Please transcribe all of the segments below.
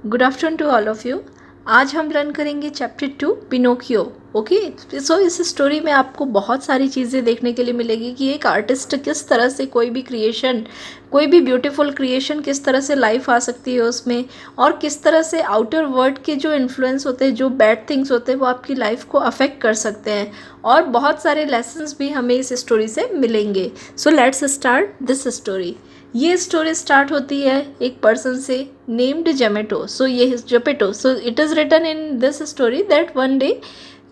Good afternoon to all of you. आज हम learn करेंगे चैप्टर 2 पिनोकियो। ओके, सो इस स्टोरी में आपको बहुत सारी चीज़ें देखने के लिए मिलेगी कि एक आर्टिस्ट किस तरह से कोई भी क्रिएशन, कोई भी ब्यूटीफुल क्रिएशन किस तरह से लाइफ आ सकती है उसमें, और किस तरह से आउटर वर्ल्ड के जो इन्फ्लुएंस होते हैं, जो बैड थिंग्स होते हैं, वो आपकी लाइफ को अफेक्ट कर सकते हैं। और बहुत सारे लेसन्स भी हमें इस स्टोरी से मिलेंगे। So let's start this story. ये स्टोरी स्टार्ट होती है एक पर्सन से नेम्ड जेपेटो। सो ये Geppetto, so it is written in this story that one day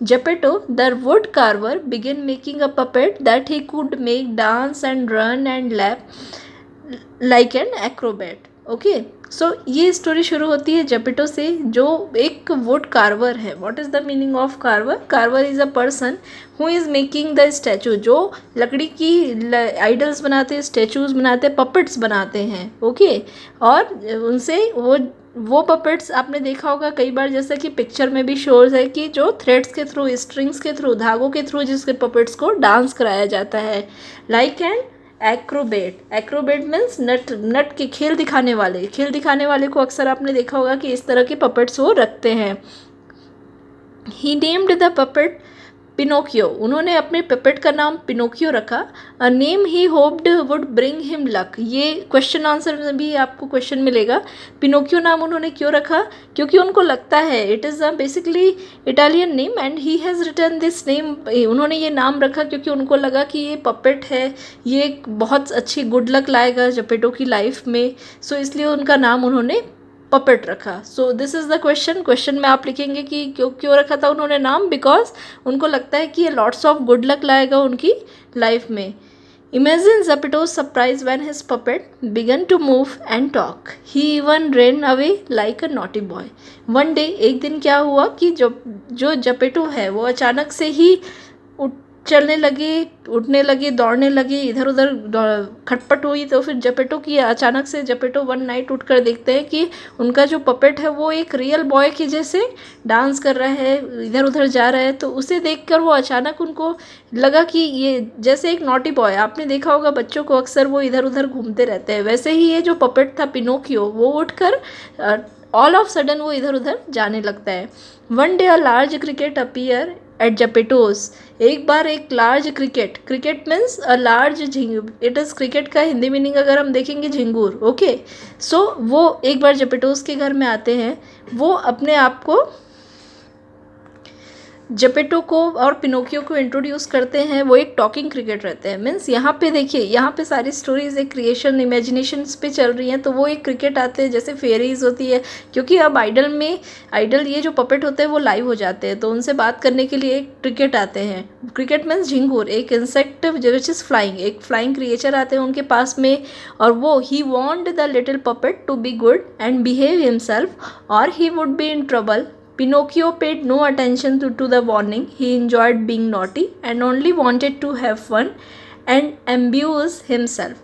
Geppetto, the wood carver, began making a puppet that he could make dance and run and lap like an acrobat. Okay, so ये story शुरू होती है Geppetto से, जो एक wood carver है। What is the meaning of carver? Carver is a person who is making the statue, जो लकड़ी की आइडल्स बनाते हैं, स्टैचूज बनाते हैं, पपेट्स बनाते हैं। ओके, और उनसे वो पपेट्स आपने देखा होगा कई बार, जैसे कि पिक्चर में भी शोज है कि जो थ्रेड्स के थ्रू, स्ट्रिंग्स के थ्रू, धागों के थ्रू जिसके पपेट्स को डांस कराया जाता है, like an acrobat. Acrobat means नट के खेल दिखाने वाले को अक्सर आपने देखा होगा कि इस तरह के पपेट्स वो रखते हैं। ही नेम्ड द पपेट पिनोकियो, उन्होंने अपने पपेट का नाम पिनोकियो रखा। A name he hoped would bring him luck. ये क्वेश्चन आंसर में भी आपको क्वेश्चन मिलेगा। पिनोकियो नाम उन्होंने क्यों रखा? क्योंकि उनको लगता है, it is a basically Italian name and he has written this name. उन्होंने ये नाम रखा क्योंकि उनको लगा कि ये पपेट है, ये एक बहुत अच्छी गुड लक लाएगा जेपेटो की लाइफ में। सो इसलिए उनका नाम उन्होंने पपेट रखा। So this is the question में आप लिखेंगे कि क्यों रखा था उन्होंने नाम, बिकॉज उनको लगता है कि ये लॉट्स ऑफ गुड लक लाएगा उनकी लाइफ में। Imagine Zeppeto's surprise when his puppet began to move and talk. He even ran away like a naughty boy. One day, एक दिन क्या हुआ कि जो जेपेटो है वो अचानक से ही चलने लगे, उठने लगे, दौड़ने लगे, इधर उधर खटपट हुई। तो फिर जेपेटो वन नाइट उठकर देखते हैं कि उनका जो पपेट है वो एक रियल बॉय के जैसे डांस कर रहा है, इधर उधर जा रहा है। तो उसे देखकर वो अचानक उनको लगा कि ये जैसे एक नॉटी बॉय, आपने देखा होगा बच्चों को अक्सर वो इधर उधर घूमते रहते हैं, वैसे ही ये जो पपेट था पिनोकियो, वो उठकर ऑल ऑफ सडन वो इधर उधर जाने लगता है। One day a large cricket appear at Geppetto's. एक बार एक large cricket means a large झिंगूर। इट इज़ क्रिकेट का हिंदी मीनिंग अगर हम देखेंगे झिंगूर। ओके, सो वो एक बार जेपेटोस के घर में आते हैं। वो अपने आप को, जेपेटो को और पिनोकियो को इंट्रोड्यूस करते हैं। वो एक टॉकिंग क्रिकेट रहते हैं। मीन्स यहाँ पे देखिए, यहाँ पे सारी स्टोरीज एक क्रिएशन, इमेजिनेशंस पे चल रही हैं। तो वो एक क्रिकेट आते हैं जैसे फेरीज होती है, क्योंकि अब आइडल ये जो पपेट होते हैं वो लाइव हो जाते हैं, तो उनसे बात करने के लिए एक क्रिकेट आते हैं। क्रिकेट मीन्स झिंगूर, एक इंसेक्ट विच इज़ फ्लाइंग, एक फ्लाइंग क्रिएचर आते हैं उनके पास में। और वो he want the little puppet to be good and behave himself और he would be in trouble. Pinocchio paid no attention to the warning. He enjoyed being naughty and only wanted to have fun and amuse himself.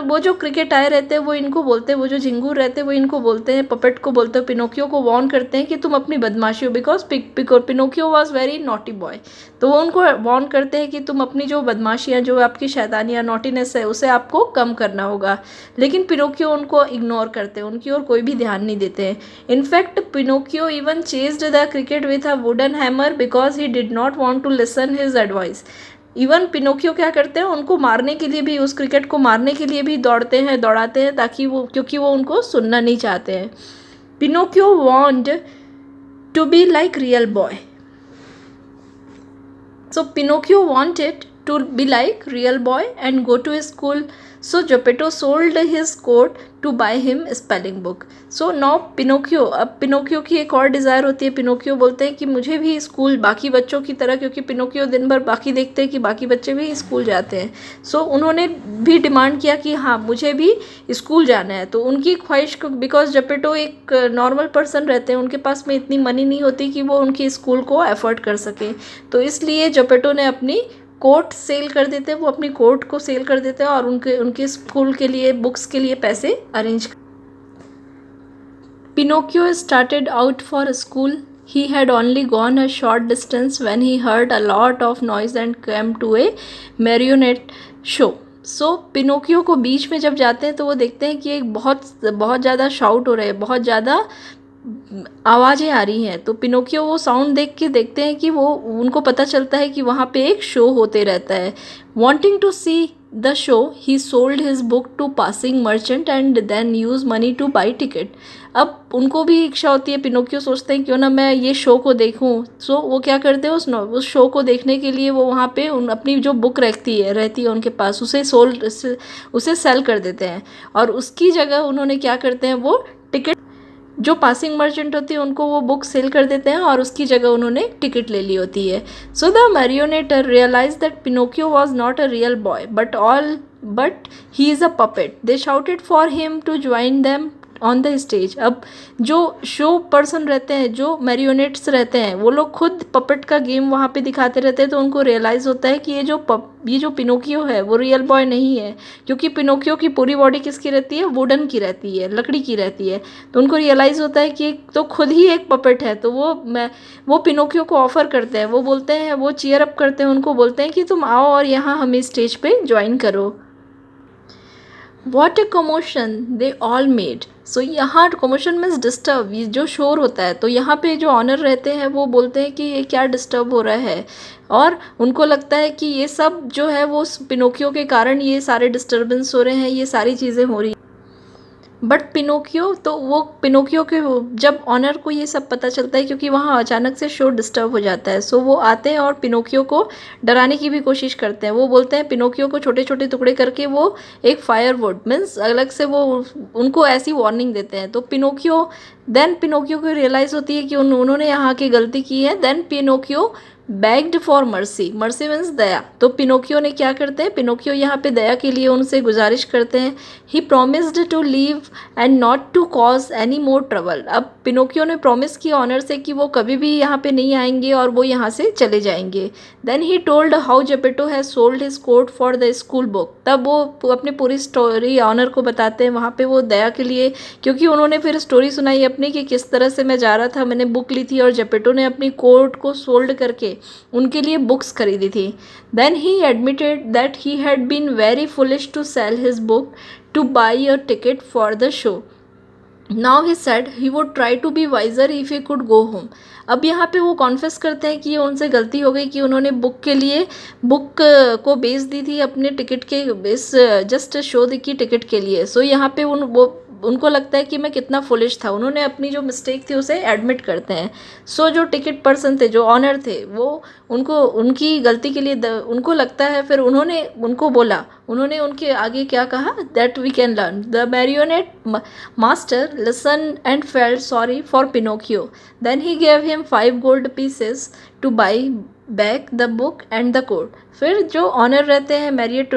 वो जो cricket आए रहते हैं वो इनको बोलते हैं, वो जो झिंगूर रहते हैं वो इनको बोलते हैं, पपेट को बोलते हैं, पिनोकियो को वॉर्न करते हैं कि तुम अपनी बदमाशी हो, because Pinocchio was very naughty boy. तो वो उनको वॉर्न करते हैं कि तुम अपनी जो बदमाशियाँ, जो आपकी शैतानियाँ, नॉटीनेस है, उसे आपको कम करना होगा। लेकिन पिनोकियो उनको इग्नोर करते हैं, उनकी ओर कोई भी ध्यान नहीं देते हैं। In fact Pinocchio even chased the cricket with a wooden hammer because he did not want to listen his advice. Even Pinocchio क्या करते हैं, उनको मारने के लिए भी, उस क्रिकेट को मारने के लिए भी दौड़ाते हैं, ताकि क्योंकि वो उनको सुनना नहीं चाहते हैं। Pinocchio want to be like real boy. So Pinocchio wanted to be like real boy and go to school. So Geppetto sold his coat to buy him spelling book. So now Pinocchio, अब Pinocchio की एक और desire होती है। Pinocchio बोलते हैं कि मुझे भी स्कूल बाकी बच्चों की तरह, क्योंकि पिनोकियो दिन भर बाकी देखते हैं कि बाकी बच्चे भी स्कूल जाते हैं। सो उन्होंने भी डिमांड किया कि हाँ मुझे भी स्कूल जाना है। तो उनकी ख्वाहिश, बिकॉज जेपेटो एक नॉर्मल पर्सन रहते हैं, उनके पास में इतनी मनी नहीं होती कि वो उनकी स्कूल को एफर्ट कर सकें। तो इसलिए जेपेटो ने अपनी कोट सेल कर देते हैं, वो अपनी कोट को सेल कर देते हैं और उनके स्कूल के लिए, बुक्स के लिए पैसे arrange. Pinocchio started out for school. He had only gone a short distance when he heard a lot of noise and came to a marionette show. So Pinocchio को बीच में जब जाते हैं तो वो देखते हैं कि एक बहुत बहुत ज़्यादा शाउट हो रहे हैं, बहुत ज़्यादा आवाज़ें आ रही हैं। तो पिनोकियो वो साउंड देख के देखते हैं कि वो उनको पता चलता है कि वहाँ पे एक शो होते रहता है। Wanting to see the show he sold his book to passing merchant and then use money to buy ticket. अब उनको भी इच्छा होती है, पिनोकियो सोचते हैं क्यों ना मैं ये शो को देखूं। सो वो क्या करते हैं, उस शो को देखने के लिए वो वहाँ पे अपनी जो बुक रहती है उनके पास, उसे सेल कर देते हैं। और उसकी जगह उन्होंने क्या करते हैं, वो टिकट, जो पासिंग मर्चेंट होती है उनको वो बुक सेल कर देते हैं और उसकी जगह उन्होंने टिकट ले ली होती है। So the marionetter realize that Pinocchio was not a real boy but he is a puppet. They shouted for him to join them on the stage. अब जो शो पर्सन रहते हैं, जो मैरियोनेट्स रहते हैं, वो लोग खुद पपेट का गेम वहाँ पे दिखाते रहते हैं। तो उनको रियलाइज़ होता है कि ये जो पिनोकियो है वो रियल बॉय नहीं है, क्योंकि पिनोकियो की पूरी बॉडी किसकी रहती है, वुडन की रहती है, लकड़ी की रहती है। तो उनको रियलाइज़ होता है कि तो खुद ही एक पपेट है। तो वो पिनोकियो को ऑफ़र करते हैं, वो बोलते हैं, वो चीयर अप करते हैं, उनको बोलते हैं कि तुम आओ और यहाँ हमें स्टेज पे ज्वाइन करो। What a commotion they all made. So यहाँ कमोशन मीन्स डिस्टर्ब, ये जो शोर होता है। तो यहाँ पे जो ऑनर रहते हैं वो बोलते हैं कि ये क्या डिस्टर्ब हो रहा है, और उनको लगता है कि ये सब जो है वो पिनोकियो के कारण ये सारे डिस्टर्बेंस हो रहे हैं, ये सारी चीज़ें हो रही। बट पिनोकियो, तो वो पिनोकियो के जब ऑनर को ये सब पता चलता है, क्योंकि वहाँ अचानक से शो डिस्टर्ब हो जाता है, सो वो आते हैं और पिनोकियो को डराने की भी कोशिश करते हैं। वो बोलते हैं पिनोकियो को छोटे छोटे टुकड़े करके वो एक फायरवुड मीन्स अलग से वो उनको ऐसी वार्निंग देते हैं। तो पिनोकियो को रियलाइज़ होती है कि उन्होंने यहाँ की गलती की है। Then Pinocchio begged for mercy, mercy means दया। तो पिनोकियो ने क्या करते हैं, पिनोकियो यहाँ पे दया के लिए उनसे गुजारिश करते हैं। He promised to leave and not to cause any more trouble. अब पिनोकियो ने प्रॉमिस किया ऑनर से कि वो कभी भी यहाँ पे नहीं आएंगे और वो यहाँ से चले जाएंगे। Then he told how Geppetto has sold his coat for the school book. तब वो अपनी पूरी स्टोरी ऑनर को बताते हैं वहाँ पे, वो दया के लिए, क्योंकि उन्होंने फिर स्टोरी सुनाई अपनी कि किस तरह से मैं जा रहा था, मैंने बुक ली थी और जेपेटो ने अपनी कोट को सोल्ड करके उनके लिए बुक्स खरीदी थी। Then he admitted that he had been very foolish to sell his book to buy a ticket for the show. Now he said he would try to be wiser if he could go home. अब यहाँ पे वो confess करते हैं कि ये उनसे गलती हो गई कि उन्होंने बुक को बेच दी थी अपने टिकट के इस जस्ट शो की टिकट के लिए। सो यहाँ पे उनको लगता है कि मैं कितना फुलिश था, उन्होंने अपनी जो मिस्टेक थी उसे एडमिट करते हैं। सो जो टिकट पर्सन थे, जो ऑनर थे, वो उनको उनकी गलती के लिए उनको लगता है, फिर उन्होंने उनके आगे क्या कहा, that we can learn the marionette master listen and felt sorry for Pinocchio. Then he gave him 5 gold pieces to buy back the book and the coat. फिर जो ऑनर रहते हैं, मैरियट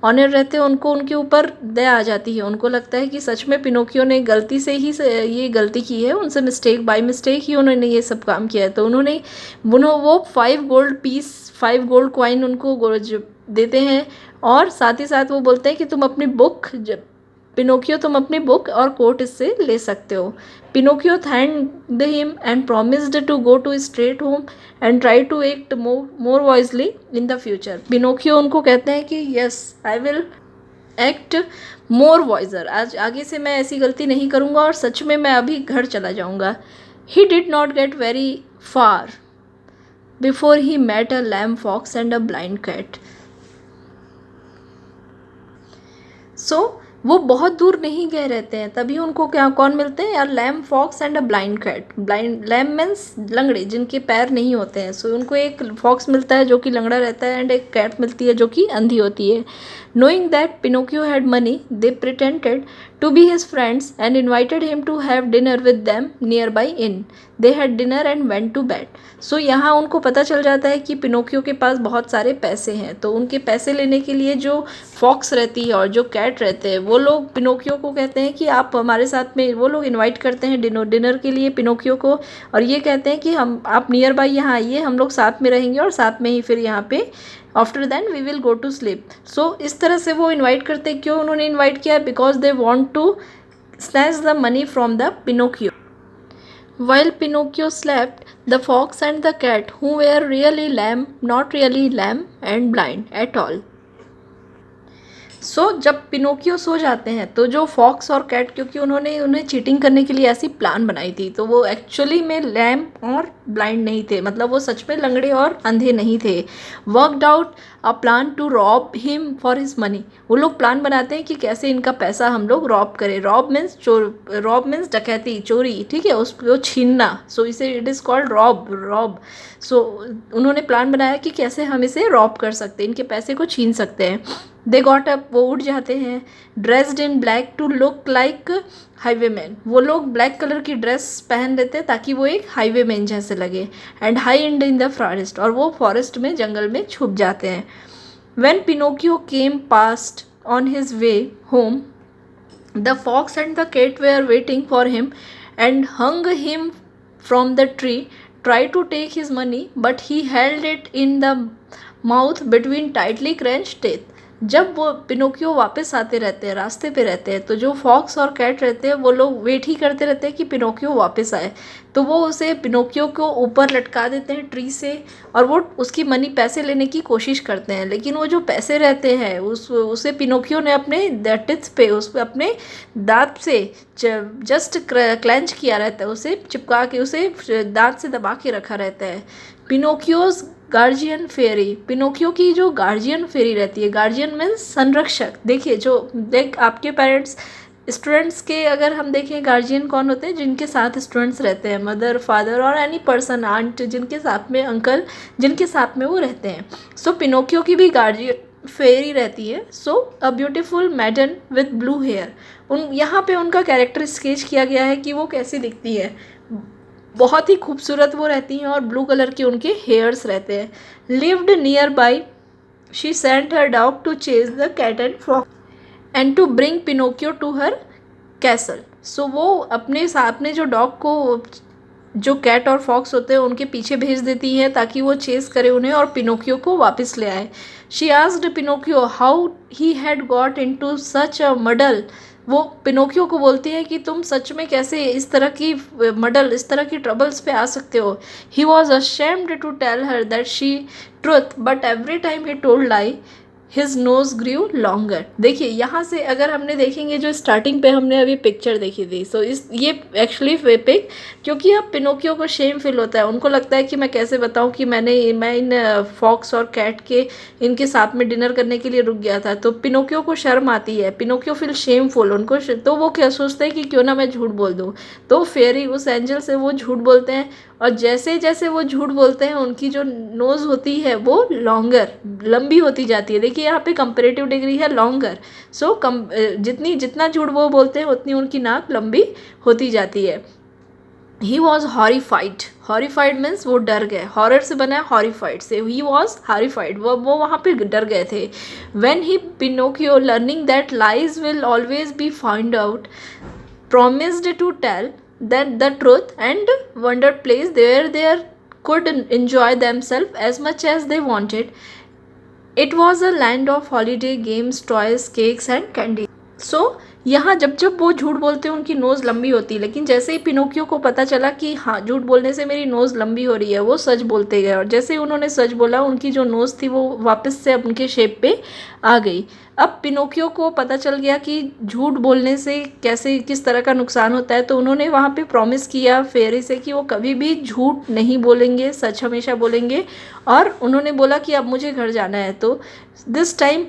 ऑनर रहते हैं, उनको उनके ऊपर दया आ जाती है। उनको लगता है कि सच में पिनोकियो ने गलती से ही ये गलती की है, उनसे बाय मिस्टेक ही उन्होंने ये सब काम किया है। तो वो 5 gold coin उनको देते हैं, और साथ ही साथ वो बोलते हैं कि तुम अपनी बुक और कोट इससे ले सकते हो। Pinocchio thanked him and promised to go to straight home and try to act more wisely in the future. Pinocchio उनको कहते हैं कि yes I will act more wiser, आज आगे से मैं ऐसी गलती नहीं करूँगा और सच में मैं अभी घर चला जाऊँगा। He did not get very far before he met a lame fox and a blind cat. So वो बहुत दूर नहीं गए रहते हैं, तभी उनको कौन मिलते हैं यार, lame fox and a blind cat. Lame means लंगड़े, जिनके पैर नहीं होते हैं। सो उनको एक फॉक्स मिलता है जो कि लंगड़ा रहता है, एंड एक कैट मिलती है जो कि अंधी होती है। Knowing that Pinocchio had money, they pretended to be his friends and invited him to have dinner with them nearby inn. They had dinner and went to bed. So यहाँ उनको पता चल जाता है कि पिनोकियो के पास बहुत सारे पैसे हैं। तो उनके पैसे लेने के लिए जो फॉक्स रहती है और जो कैट रहते हैं, वो लोग पिनोकियो को कहते हैं कि आप हमारे साथ में, वो लोग इनवाइट करते हैं डिनर के लिए पिनोकियो को, और ये कहते हैं कि आप नियर बाई यहाँ आइए, हम लोग साथ में रहेंगे और साथ में ही फिर यहाँ पे after then we will go to sleep. So इस तरह से वो इन्वाइट करते। क्यों उन्होंने इन्वाइट किया? Because they want to snatch the money from the Pinocchio. While Pinocchio slept, the fox and the cat, who were really lame, not really lame and blind at all, जब Pinocchio सो जाते हैं तो जो fox और cat, क्योंकि उन्होंने उन्हें cheating करने के लिए ऐसी प्लान बनाई थी, तो वो एक्चुअली में लैम और ब्लाइंड नहीं थे, मतलब वो सच में लंगड़े और अंधे नहीं थे। Worked out a plan to rob him for his money. वो लोग प्लान बनाते हैं कि कैसे इनका पैसा हम लोग रॉब करें। रॉब मीन्स चोर, रॉब मीन्स डकैती, चोरी, ठीक है, उसको छीनना। सो इसे इट इज़ कॉल्ड रॉब। सो उन्होंने प्लान बनाया कि कैसे हम इसे रॉब कर सकते हैं, इनके पैसे को छीन सकते हैं। दे गॉट अप, वो उठ जाते हैं। Dressed in black to look like highwayman, वो लोग ब्लैक कलर की ड्रेस पहन लेते हैं ताकि वो एक हाईवेमैन जैसे लगे। And hide in the forest, और वो फॉरेस्ट में, जंगल में छुप जाते हैं। When Pinocchio came past on his way home, the fox and the cat were waiting for him and hung him from the tree, tried to take his money, but he held it in the mouth between tightly clenched teeth. जब वो Pinocchio वापस आते रहते हैं, रास्ते पे रहते हैं, तो जो फॉक्स और कैट रहते हैं वो लोग वेट ही करते रहते हैं कि पिनोकियो वापस आए। तो वो उसे, पिनोकियो को ऊपर लटका देते हैं ट्री से, और वो उसकी मनी, पैसे लेने की कोशिश करते हैं। लेकिन वो जो पैसे रहते हैं उसे पिनोकियो ने अपने टिथ पे, उस पर अपने दांत से जस्ट क्लेंच किया रहता है, उसे चिपका के, उसे दांत से दबा के रखा रहता है। पिनोकियोज गार्जियन फेरी, पिनोकियो की जो गार्जियन फेरी रहती है, गार्जियन मीन्स संरक्षक। देखिए, देख आपके पेरेंट्स, स्टूडेंट्स के अगर हम देखें, गार्जियन कौन होते हैं? जिनके साथ स्टूडेंट्स रहते हैं, मदर, फादर और एनी पर्सन, आंट, जिनके साथ में, अंकल, जिनके साथ में वो रहते हैं। सो पिनोकियो की भी गार्जियन फेरी रहती है। So a beautiful maiden with blue hair, यहाँ पे उनका कैरेक्टर स्केच किया गया है कि वो कैसी दिखती है। बहुत ही खूबसूरत वो रहती हैं, और ब्लू कलर के उनके हेयर्स रहते हैं। Lived nearby, she sent her dog to chase the cat and fox and to bring Pinocchio to her castle. So वो अपने जो डॉग को, जो कैट और फॉक्स होते हैं, उनके पीछे भेज देती हैं ताकि वो चेस करे उन्हें और पिनोकियो को वापस ले आए। She asked Pinocchio how he had got into such a muddle. वो पिनोकियो को बोलती है कि तुम सच में कैसे इस तरह की मडल, इस तरह की ट्रबल्स पे आ सकते हो। He was ashamed to tell her that she truth, but every time he told lie his nose grew longer. देखिए, यहाँ से अगर हमने देखेंगे, जो स्टार्टिंग पे हमने अभी पिक्चर देखी थी, सो ये एक्चुअली पिक, क्योंकि अब पिनोकियो को शेम फील होता है, उनको लगता है कि मैं कैसे बताऊँ कि मैं इन फॉक्स और कैट के, इनके साथ में डिनर करने के लिए रुक गया था। तो पिनोकियो को शर्म आती है, पिनोकियो फील शेमफुल, उनको तो वो क्या सोचते हैं कि क्यों ना मैं झूठ बोल दूँ। तो फेरी, उस एंजल से वो झूठ बोलते हैं, और जैसे जैसे वो झूठ बोलते हैं, उनकी जो नोज़ होती है वो लॉन्गर, लंबी होती जाती है। देखिए, यहाँ पे कंपेरेटिव डिग्री है लॉन्गर। सो जितना झूठ वो बोलते हैं, उतनी उनकी नाक लंबी होती जाती है। He was horrified, horrified means वो डर गए, हॉरर से बना है हॉरिफाइड से, ही वॉज हॉरिफाइड, वो वहाँ पे डर गए थे। When he Pinocchio, learning that lies will always be find out, promised to tell that the truth and wondered place where they could enjoy themselves as much as they wanted. It was a land of holiday games, toys, cakes and candy. So यहाँ जब वो झूठ बोलते हैं, उनकी nose लंबी होती है, लेकिन जैसे ही पिनोकियो को पता चला कि हाँ, झूठ बोलने से मेरी नोज़ लंबी हो रही है, वो सच बोलते गए, और जैसे ही उन्होंने सच बोला, उनकी जो नोज़ थी वो वापस से उनके शेप पे आ गई। अब पिनोकियो को पता चल गया कि झूठ बोलने से कैसे, किस तरह का नुकसान होता है। तो उन्होंने वहाँ पे प्रॉमिस किया फेरी से कि वो कभी भी झूठ नहीं बोलेंगे, सच हमेशा बोलेंगे। और उन्होंने बोला कि अब मुझे घर जाना है। तो this time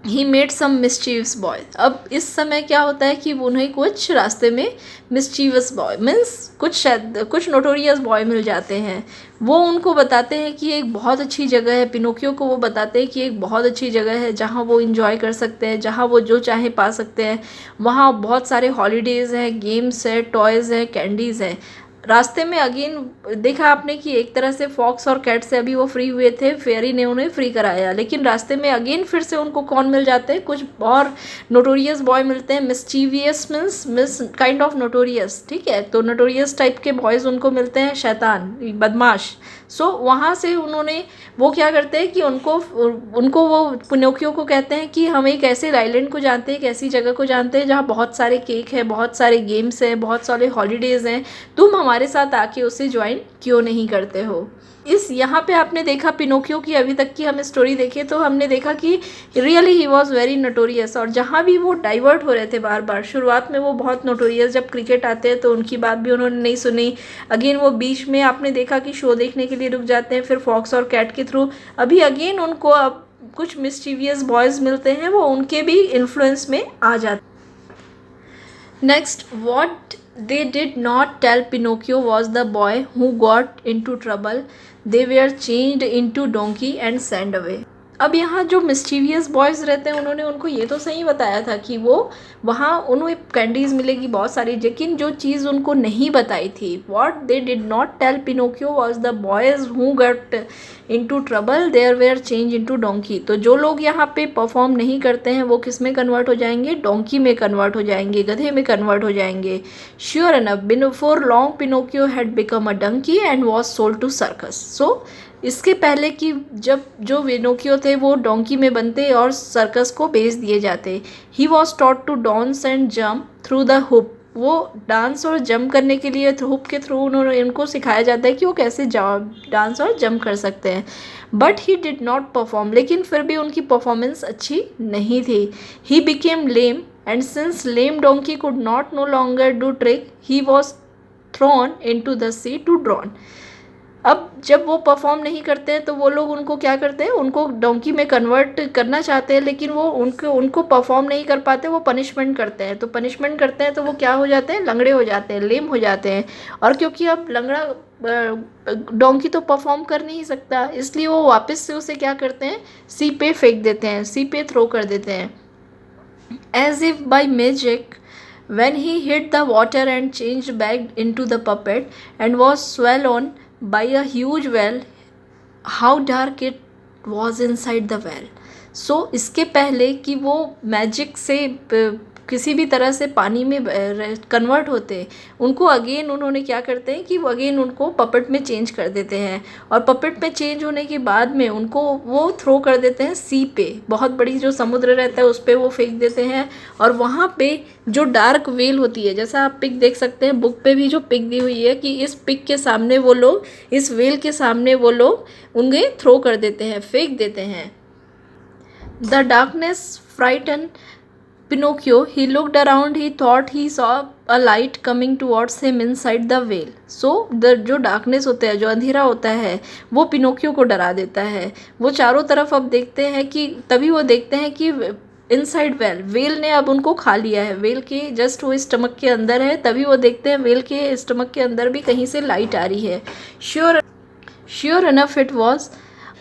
he made some mischievous boy. अब इस समय क्या होता है कि उन्हें कुछ रास्ते में मिस्चीवस बॉय मीन्स कुछ नोटोरियस बॉय मिल जाते हैं। वो उनको बताते हैं कि एक बहुत अच्छी जगह है, पिनोकियो को वो बताते हैं कि एक बहुत अच्छी जगह है जहाँ वो इंजॉय कर सकते हैं, जहाँ वो जो चाहे पा सकते हैं। वहाँ बहुत सारे हॉलीडेज़ हैं, गेम्स है, टॉयज़ हैं, कैंडीज़ हैं। रास्ते में अगेन देखा आपने कि एक तरह से फॉक्स और कैट से अभी वो फ्री हुए थे, फेरी ने उन्हें फ्री कराया, लेकिन रास्ते में अगेन फिर से उनको कौन मिल जाते हैं? कुछ और नोटोरियस बॉय मिलते हैं। Mischievous means kind of notorious, ठीक है। तो नोटोरियस टाइप के बॉयज़ उनको मिलते हैं, शैतान, बदमाश। सो वहाँ से उन्होंने, वो क्या करते हैं कि उनको वो पिनोकियो को कहते हैं कि हम एक ऐसे आइलैंड को जानते हैं, एक ऐसी जगह को जानते हैं जहाँ बहुत सारे केक है, बहुत सारे गेम्स हैं, बहुत सारे हॉलीडेज़ हैं, तुम हमारे साथ आके उसे ज्वाइन क्यों नहीं करते हो। इस यहाँ पे आपने देखा पिनोकियो की अभी तक की हम स्टोरी देखें तो हमने देखा कि really he was very notorious, और जहाँ भी वो डाइवर्ट हो रहे थे बार बार, शुरुआत में वो बहुत नोटोरियस, जब क्रिकेट आते हैं तो उनकी बात भी उन्होंने नहीं सुनी। अगेन वो बीच में आपने देखा कि शो देखने के लिए रुक जाते हैं, फिर फॉक्स और कैट के थ्रू अभी अगेन उनको अब कुछ मिस्टीवियस बॉयज़ मिलते हैं, वो उनके भी इन्फ्लुएंस में आ जाते। Next, what they did not tell Pinocchio was the boy who got into trouble. They were changed into donkey and sent away. अब यहाँ जो मिस्टीवियस बॉयज़ रहते हैं उन्होंने उनको ये तो सही बताया था कि वो वहाँ उन्हें कैंडीज़ मिलेगी बहुत सारी, लेकिन जो चीज़ उनको नहीं बताई थी, what they did not tell Pinocchio was the boys who got into trouble there were change into donkey. तो जो लोग यहाँ पे परफॉर्म नहीं करते हैं वो किस में कन्वर्ट हो जाएंगे? डोंकी में कन्वर्ट हो जाएंगे, गधे में कन्वर्ट हो जाएंगे। Sure enough before long Pinocchio had become a donkey and was sold to circus. So इसके पहले कि जब जो पिनोकियो थे वो डोंकी में बनते और सर्कस को बेच दिए जाते। He was taught to dance and jump through the hoop. वो डांस और जंप करने के लिए हुप के थ्रू उन्होंने इनको सिखाया जाता है कि वो कैसे डांस और जंप कर सकते हैं। But he did not perform, लेकिन फिर भी उनकी परफॉर्मेंस अच्छी नहीं थी। He became lame and since lame donkey could not no longer do trick he was thrown into the sea to drown. अब जब वो परफॉर्म नहीं करते हैं तो वो लोग उनको क्या करते हैं, उनको डोंकी में कन्वर्ट करना चाहते हैं, लेकिन वो उनको परफॉर्म नहीं कर पाते, वो पनिशमेंट करते हैं। तो पनिशमेंट करते हैं तो वो क्या हो जाते हैं? लंगड़े हो जाते हैं, लेम हो जाते हैं। और क्योंकि अब लंगड़ा डोंकी तो परफॉर्म कर नहीं सकता, इसलिए वो वापस से उसे क्या करते हैं? सी पे फेंक देते हैं, सी पे थ्रो कर देते हैं। As if by magic when he hit the water and changed back into the puppet and was swelled on by a huge well, how dark it was inside the well. So इसके पहले कि वो magic से किसी भी तरह से पानी में कन्वर्ट होते, उनको अगेन उन्होंने क्या करते हैं कि वो अगेन उनको पपेट में चेंज कर देते हैं, और पपेट में चेंज होने के बाद में उनको वो थ्रो कर देते हैं सी पे, बहुत बड़ी जो समुद्र रहता है उस पर वो फेंक देते हैं। और वहाँ पे जो डार्क वेल होती है, जैसा आप पिक देख सकते हैं, बुक पे भी जो पिक दी हुई है कि इस पिक के सामने वो लोग, इस वेल के सामने वो लोग उन्हें थ्रो कर देते हैं, फेंक देते हैं। The darkness frighten Pinocchio. He looked around. He thought he saw a light coming towards him inside the veil. So the जो darkness होता है, जो अंधेरा होता है, वो पिनोकियो को डरा देता है। वो चारों तरफ अब देखते हैं कि तभी वो देखते हैं कि इनसाइड वेल ने अब उनको खा लिया है। वेल के जस्ट वो स्टमक के अंदर है, तभी वो देखते हैं वेल के स्टमक के अंदर भी कहीं से लाइट आ रही है। Sure enough it was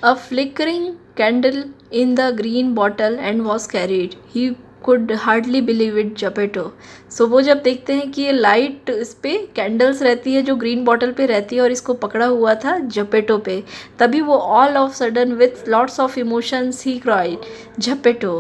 a flickering candle in the green bottle and was carried. He could hardly believe it. Geppetto. So वो जब देखते हैं कि ये लाइट, इस पे कैंडल्स रहती है जो ग्रीन बॉटल पे रहती है और इसको पकड़ा हुआ था जपेटो पे, तभी वो all of sudden with lots of emotions he cried Geppetto.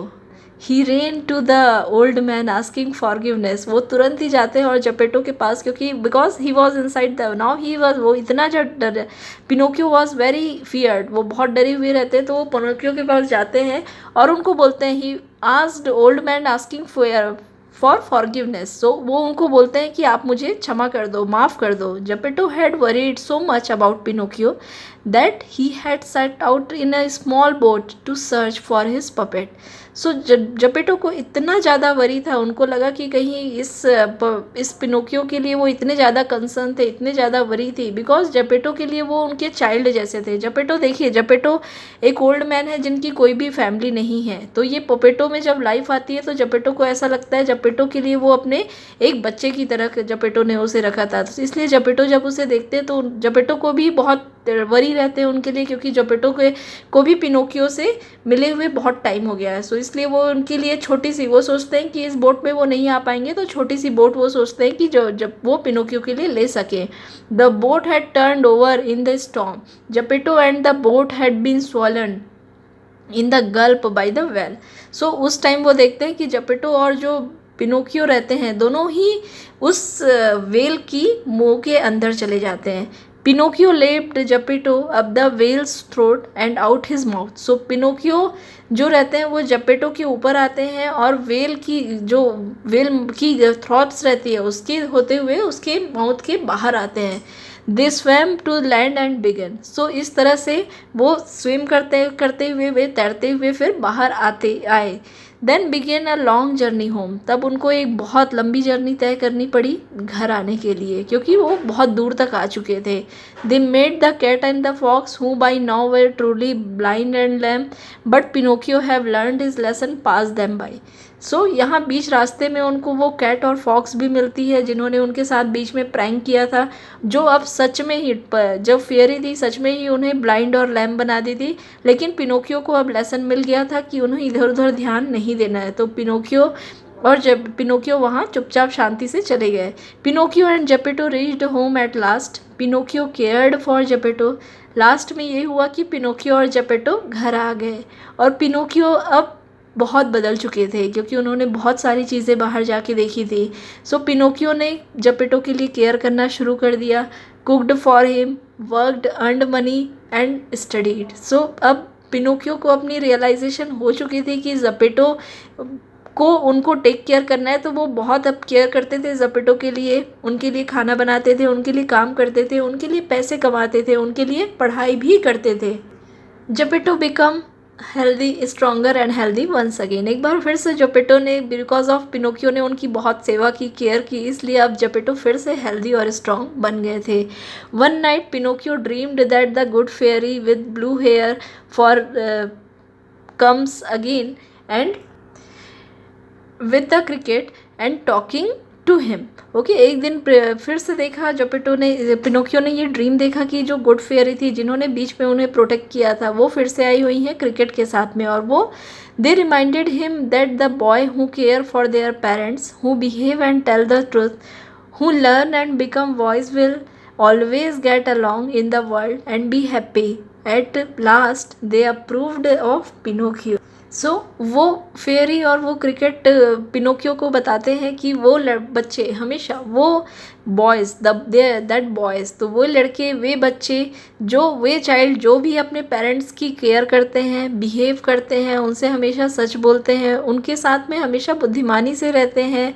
He ran to the old man asking forgiveness. वो तुरंत ही जाते हैं और जपेटो के पास, क्योंकि because he was inside the now he was, वो इतना जो डर, पिनोकियो वॉज वेरी फियर्ड, वो बहुत डरे हुए रहते हैं। तो वो पिनोकियो के पास जाते हैं और उनको बोलते हैं, he asked old man asking for forgiveness. So वो उनको बोलते हैं कि आप मुझे क्षमा कर दो, माफ़ कर दो। Geppetto had worried so much about Pinocchio that he had set out in a small boat to search for his puppet. So Geppetto को इतना ज़्यादा वरी था, उनको लगा कि कहीं इस पिनोकियो के लिए वो इतने ज़्यादा कंसर्न थे, इतने ज़्यादा वरी थी, बिकॉज जपेटो के लिए वो उनके चाइल्ड जैसे थे। जपेटो देखिए, जपेटो एक ओल्ड मैन है जिनकी कोई भी फैमिली नहीं है, तो ये पपेटो में जब लाइफ आती है तो जपेटो को ऐसा लगता है, जपेटो के लिए वो अपने एक बच्चे की तरह जपेटो ने उसे रखा था। तो इसलिए जपेटो जब उसे देखते हैं तो जपेटो को भी बहुत वरी रहते हैं उनके लिए, क्योंकि जपेटो को भी पिनोकियो से मिले हुए बहुत टाइम हो गया है। सो इसलिए वो उनके लिए छोटी सी, वो सोचते हैं कि इस बोट में वो नहीं आ पाएंगे, तो छोटी सी बोट वो सोचते हैं कि जब वो पिनोकियो के लिए ले सके। The boat had turned over in the storm, Geppetto and the boat had been swallowed in the gulp by the whale. So उस टाइम वो देखते हैं कि जपेटो और जो पिनोकियो रहते हैं दोनों ही उस वेल की मुंह के अंदर चले जाते हैं। Pinocchio leapt Geppetto up the whale's throat and out his mouth. So Pinocchio जो रहते हैं वो जपेटो के ऊपर आते हैं और वेल की थ्रोट्स रहती है उसके होते हुए उसके माउथ के बाहर आते हैं। They swam to land and began. So इस तरह से वो स्विम करते करते हुए, वे तैरते हुए फिर बाहर आए। Then began a long journey home. तब उनको एक बहुत लंबी जर्नी तय करनी पड़ी घर आने के लिए, क्योंकि वो बहुत दूर तक आ चुके थे। They made the cat and the fox who by now were truly blind and lame, but Pinocchio have learned his lesson pass them by. So यहाँ बीच रास्ते में उनको वो कैट और फॉक्स भी मिलती है, जिन्होंने उनके साथ बीच में प्रैंक किया था, जो अब सच में ही जब फेयरी थी सच में ही उन्हें ब्लाइंड और लैम बना दी थी। लेकिन पिनोकियो को अब लेसन मिल गया था कि उन्हें इधर उधर ध्यान नहीं देना है, तो पिनोकियो वहाँ चुपचाप शांति से चले गए। Pinocchio and Geppetto reached home at last. Pinocchio cared for Geppetto. Last में ये हुआ कि पिनोकियो और जेपेटो घर आ गए, और पिनोकियो अब बहुत बदल चुके थे, क्योंकि उन्होंने बहुत सारी चीज़ें बाहर जाके देखी थी। सो पिनोकियो ने जेपेटो के लिए केयर करना शुरू कर दिया, cooked for him, worked, earned money and studied. So अब पिनोकियो को अपनी रियलाइजेशन हो चुकी थी कि जेपेटो को उनको टेक केयर करना है, तो वो बहुत अब केयर करते थे जेपेटो के लिए, उनके लिए खाना बनाते थे, उनके लिए काम करते थे, उनके लिए पैसे कमाते थे, उनके लिए पढ़ाई भी करते थे। Geppetto become healthy, stronger and healthy once again. एक बार फिर से जेपेटो ने, बिकॉज ऑफ पिनोकियो ने उनकी बहुत सेवा की, केयर की, इसलिए अब जेपेटो फिर से हेल्दी और स्ट्रॉन्ग बन गए थे। One night Pinocchio dreamed that the good fairy with blue hair for comes again and with the cricket and talking to him. Okay, एक दिन फिर से देखा पिनोकियो ने ये ड्रीम देखा कि जो गुड फेयरी थी, जिन्होंने बीच में उन्हें प्रोटेक्ट किया था, वो फिर से आई हुई हैं क्रिकेट के साथ में, और वो they reminded him that the boy who care for their parents, who behave and tell the truth, who learn and become wise will always get along in the world and be happy. At last they approved of Pinocchio. So वो fairy और वो cricket Pinocchio को बताते हैं कि वो बच्चे हमेशा, वो बॉयज़ दैट बॉयज़, तो वो लड़के, वे बच्चे, वे चाइल्ड जो भी अपने पेरेंट्स की केयर करते हैं, बिहेव करते हैं, उनसे हमेशा सच बोलते हैं, उनके साथ में हमेशा बुद्धिमानी से रहते हैं,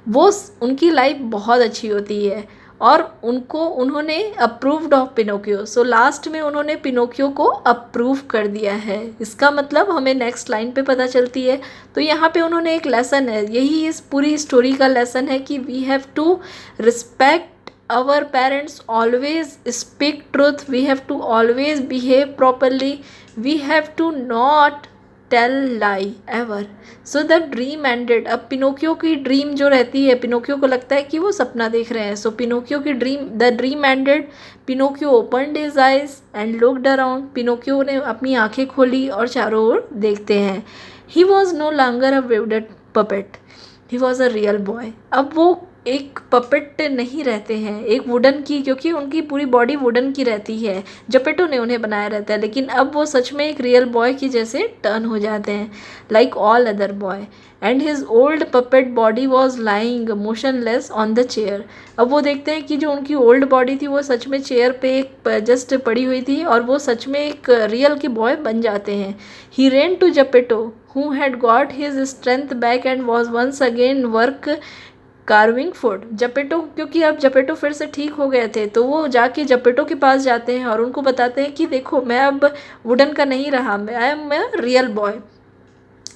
उनकी लाइफ बहुत अच्छी होती है। और उन्होंने approved of Pinocchio. So last में उन्होंने पिनोकियो को अप्रूव कर दिया है। इसका मतलब हमें नेक्स्ट लाइन पे पता चलती है। तो यहाँ पे उन्होंने एक लेसन है, यही इस पूरी स्टोरी का लेसन है कि we have to respect our parents, always speak truth, we have to always behave properly, we have to not tell lie ever. So the dream ended. अब पिनोकियो की ड्रीम जो रहती है, पिनोकियो को लगता है कि वो सपना देख रहे हैं। सो पिनोकियो की the dream ended, Pinocchio opened his eyes and looked around. Pinocchio ने अपनी आंखें खोली और चारों ओर देखते हैं। He was no longer a wooden puppet, he was a real boy. अब वो एक पपेट नहीं रहते हैं, एक वुडन की, क्योंकि उनकी पूरी बॉडी वुडन की रहती है, जेपेटो ने उन्हें बनाया रहता है, लेकिन अब वो सच में एक रियल बॉय की जैसे टर्न हो जाते हैं, like all other boy. And his old puppet body was lying motionless on the chair. अब वो देखते हैं कि जो उनकी ओल्ड बॉडी थी वो सच में चेयर पे एक जस्ट पड़ी हुई थी, और वो सच में एक रियल के बॉय बन जाते हैं। He ran to Geppetto who had got his strength back and was once again work carving food. Geppetto, क्योंकि अब जेपेटो फिर से ठीक हो गए थे, तो वो जाके जेपेटो के पास जाते हैं और उनको बताते हैं कि देखो, मैं अब वुडन का नहीं रहा, I am a real boy.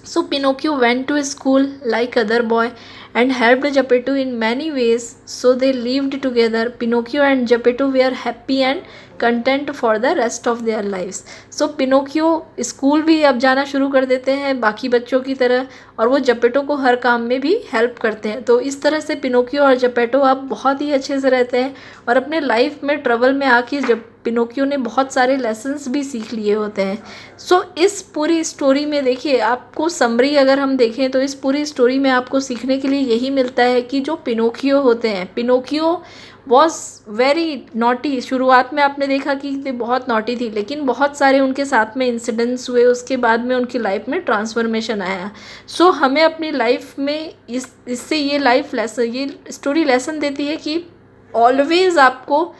So Pinocchio went to school like other boy and helped Geppetto in many ways. So they lived together. Pinocchio and Geppetto were happy and content for the rest of their lives. So Pinocchio school भी अब जाना शुरू कर देते हैं बाकी बच्चों की तरह, और वो जेपेटो को हर काम में भी हेल्प करते हैं। तो इस तरह से पिनोकियो और जेपेटो अब बहुत ही अच्छे से रहते हैं, और अपने लाइफ में ट्रबल में आके जब पिनोकियो ने बहुत सारे लेसन्स भी सीख लिए होते हैं। सो इस पूरी स्टोरी में देखिए, आपको समरी अगर हम देखें तो इस पूरी स्टोरी में आपको सीखने के लिए यही मिलता है कि जो पिनोकियो होते हैं, पिनोकियो वॉज वेरी नॉटी। शुरुआत में आपने देखा कि ये बहुत नॉटी थी, लेकिन बहुत सारे उनके साथ में इंसिडेंट्स हुए, उसके बाद में उनकी लाइफ में ट्रांसफॉर्मेशन आया। सो हमें अपनी लाइफ में इससे ये स्टोरी लेसन देती है कि ऑलवेज आपको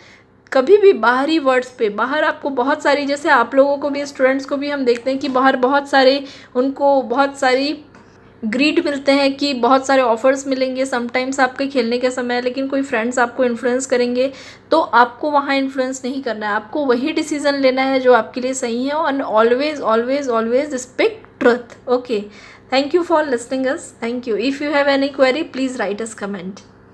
कभी भी बाहरी वर्ड्स पे, बाहर आपको बहुत सारी, जैसे आप लोगों को भी, स्टूडेंट्स को भी हम देखते हैं कि बाहर बहुत सारे, उनको बहुत सारी ग्रीड मिलते हैं कि बहुत सारे ऑफर्स मिलेंगे समटाइम्स आपके खेलने के समय, लेकिन कोई फ्रेंड्स आपको इन्फ्लुएंस करेंगे, तो आपको वहाँ इन्फ्लुएंस नहीं करना है, आपको वही डिसीजन लेना है जो आपके लिए सही है, and always always always speak truth. Okay, thank you for listening us. Thank you. If you have any query please right us comment.